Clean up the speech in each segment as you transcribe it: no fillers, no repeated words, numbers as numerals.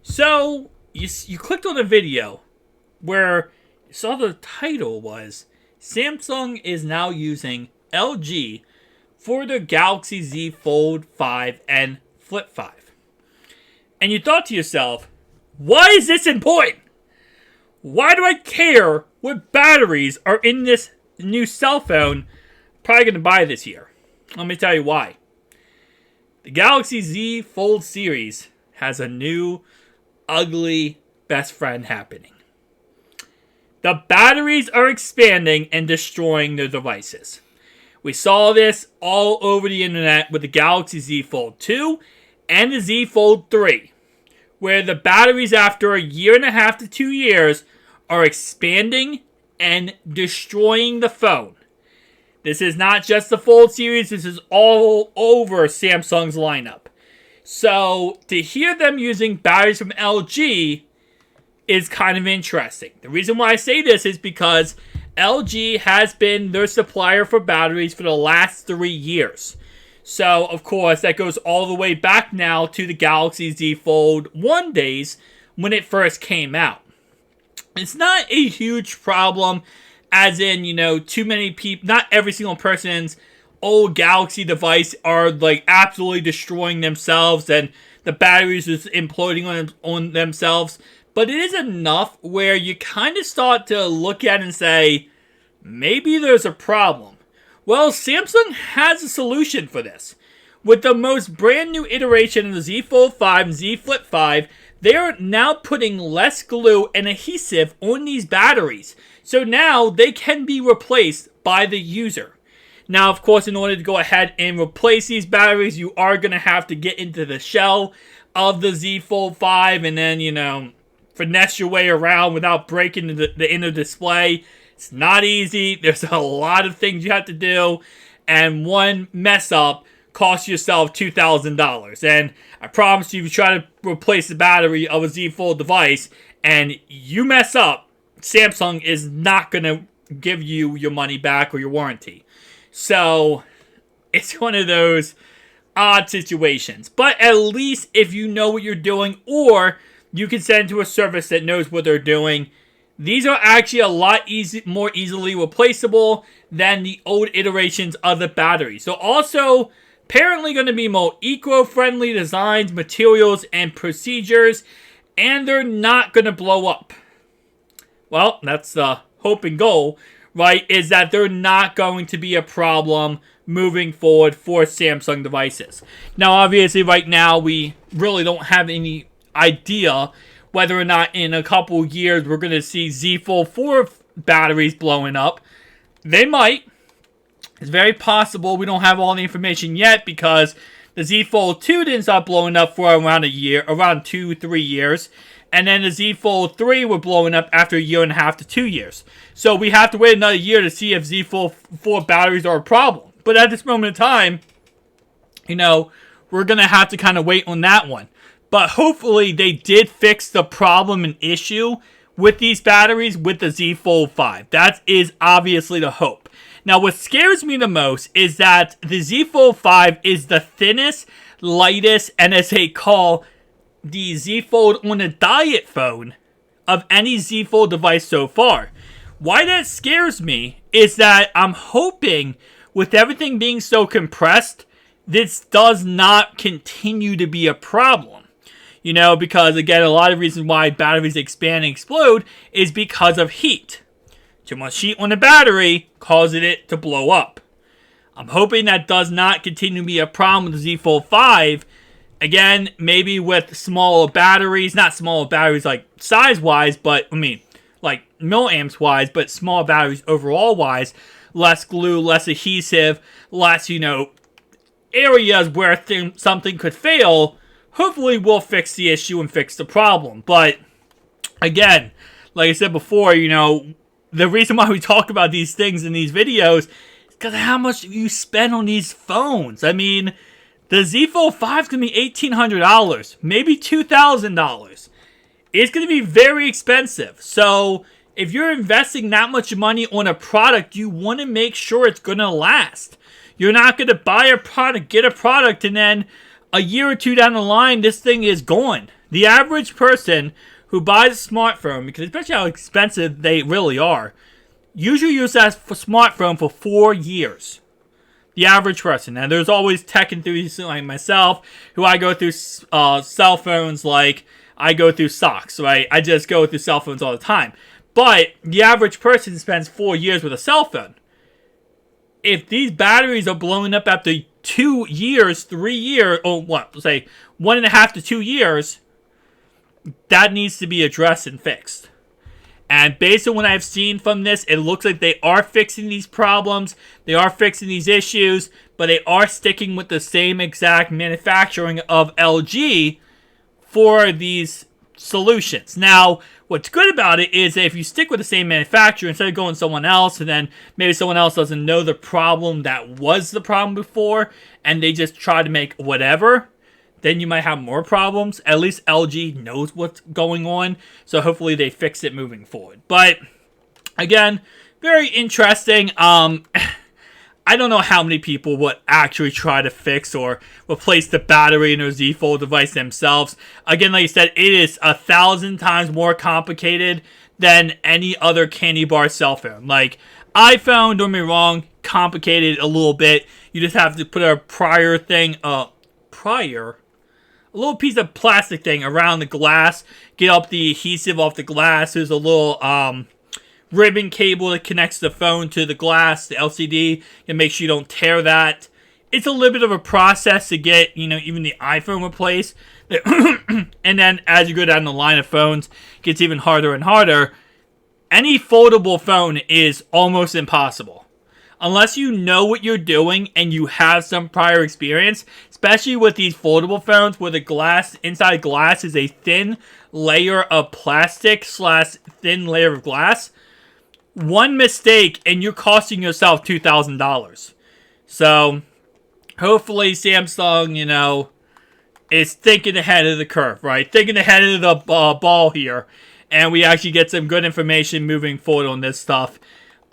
So, you clicked on a video where you saw the title was Samsung is now using LG for the Galaxy Z Fold 5 and Flip 5. And you thought to yourself, why is this important? Why do I care what batteries are in this new cell phone? Probably going to buy this year. Let me tell you why. The Galaxy Z Fold series has a new ugly best friend happening. The batteries are expanding and destroying the devices. We saw this all over the internet with the Galaxy Z Fold 2 and the Z Fold 3, where the batteries after a year and a half to 2 years are expanding and destroying the phone. This is not just the Fold series, this is all over Samsung's lineup. So, to hear them using batteries from LG is kind of interesting. The reason why I say this is because LG has been their supplier for batteries for the last 3 years. So, of course, that goes all the way back now to the Galaxy Z Fold 1 days when it first came out. It's not a huge problem, as in, too many people, not every single person's old Galaxy device are like absolutely destroying themselves and the batteries is imploding on themselves. But it is enough where you kind of start to look at it and say, maybe there's a problem. Well, Samsung has a solution for this. With the most brand new iteration of the Z Fold 5 and Z Flip 5, they are now putting less glue and adhesive on these batteries. So now they can be replaced by the user. Now, of course, in order to go ahead and replace these batteries, you are going to have to get into the shell of the Z Fold 5 and then, finesse your way around without breaking the inner display. It's not easy. There's a lot of things you have to do. And one mess up costs yourself $2,000. And I promise you, if you try to replace the battery of a Z Fold device and you mess up, Samsung is not going to give you your money back or your warranty. So, it's one of those odd situations. But at least if you know what you're doing, or you can send to a service that knows what they're doing, these are actually a lot more easily replaceable than the old iterations of the battery. So also, apparently going to be more eco-friendly designs, materials, and procedures, and they're not going to blow up. Well, that's the hope and goal, right, is that they're not going to be a problem moving forward for Samsung devices. Now, obviously, right now, we really don't have any idea whether or not in a couple years we're going to see Z Fold 4 batteries blowing up. They might. It's very possible. We don't have all the information yet because the Z Fold 2 didn't start blowing up for around 2-3 years. And then the Z Fold 3 were blowing up after a year and a half to 2 years. So we have to wait another year to see if Z Fold 4 batteries are a problem. But at this moment in time, we're going to have to kind of wait on that one. But hopefully they did fix the problem and issue with these batteries with the Z Fold 5. That is obviously the hope. Now, what scares me the most is that the Z Fold 5 is the thinnest, lightest, and as they call the Z Fold on a diet phone of any Z Fold device so far. Why that scares me is that I'm hoping with everything being so compressed, this does not continue to be a problem. Because again, a lot of reasons why batteries expand and explode is because of heat. Too much heat on the battery causes it to blow up. I'm hoping that does not continue to be a problem with the Z Fold 5. Again, maybe with smaller batteries, not smaller batteries like size-wise, but, like milliamps-wise, but small batteries overall-wise, less glue, less adhesive, less, areas where something could fail. Hopefully we'll fix the issue and fix the problem. But, again, like I said before, the reason why we talk about these things in these videos is because of how much you spend on these phones. The Z Fold 5 is going to be $1,800, maybe $2,000. It's going to be very expensive. So, if you're investing that much money on a product, you want to make sure it's going to last. You're not going to buy a product, get a product, and then a year or two down the line, this thing is gone. The average person who buys a smartphone, because especially how expensive they really are, usually use that smartphone for 4 years. The average person. And there's always tech enthusiasts like myself, who I go through cell phones like I go through socks, right? I just go through cell phones all the time. But the average person spends 4 years with a cell phone. If these batteries are blowing up after 2 years, 3 years, or what, say 1.5 to 2 years, that needs to be addressed and fixed. And based on what I've seen from this, it looks like they are fixing these problems. They are fixing these issues, but they are sticking with the same exact manufacturing of LG for these solutions. Now, what's good about it is that if you stick with the same manufacturer instead of going to someone else, and then maybe someone else doesn't know the problem that was the problem before, and they just try to make whatever, then you might have more problems. At least LG knows what's going on, so hopefully they fix it moving forward. But again, very interesting. I don't know how many people would actually try to fix or replace the battery in their Z Fold device themselves. Again, like I said, it is 1,000 times more complicated than any other candy bar cell phone. Like, iPhone, don't get me wrong, complicated a little bit. You just have to put a a little piece of plastic thing around the glass, get up the adhesive off the glass. There's a little ribbon cable that connects the phone to the glass, the LCD, and make sure you don't tear that. It's a little bit of a process to get, even the iPhone replaced. And then as you go down the line of phones, it gets even harder and harder. Any foldable phone is almost impossible. Unless you know what you're doing and you have some prior experience, especially with these foldable phones where the glass, inside glass is a thin layer of plastic / thin layer of glass, one mistake and you're costing yourself $2,000. So, hopefully Samsung, is thinking ahead of the curve, right? Thinking ahead of the ball here. And we actually get some good information moving forward on this stuff.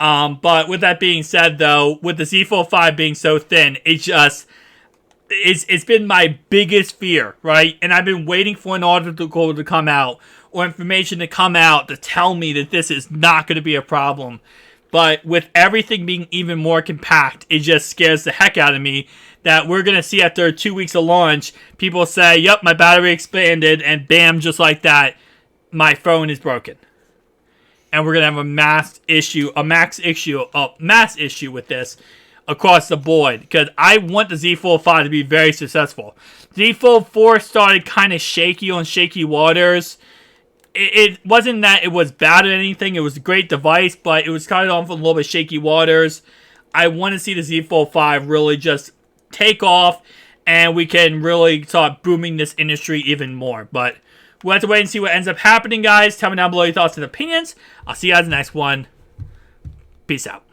But with that being said, though, with the Z Fold 5 being so thin, it's been my biggest fear, right? And I've been waiting for an article to come out or information to come out to tell me that this is not going to be a problem. But with everything being even more compact, it just scares the heck out of me that we're going to see after 2 weeks of launch, people say, yep, my battery expanded, and bam, just like that, my phone is broken. And we're going to have a mass issue with this across the board. Because I want the Z Fold 5 to be very successful. Z Fold 4 started kind of shaky on shaky waters. It wasn't that it was bad or anything. It was a great device, but it was kind of on a little bit shaky waters. I want to see the Z Fold 5 really just take off. And we can really start booming this industry even more. But we'll have to wait and see what ends up happening, guys. Tell me down below your thoughts and opinions. I'll see you guys in the next one. Peace out.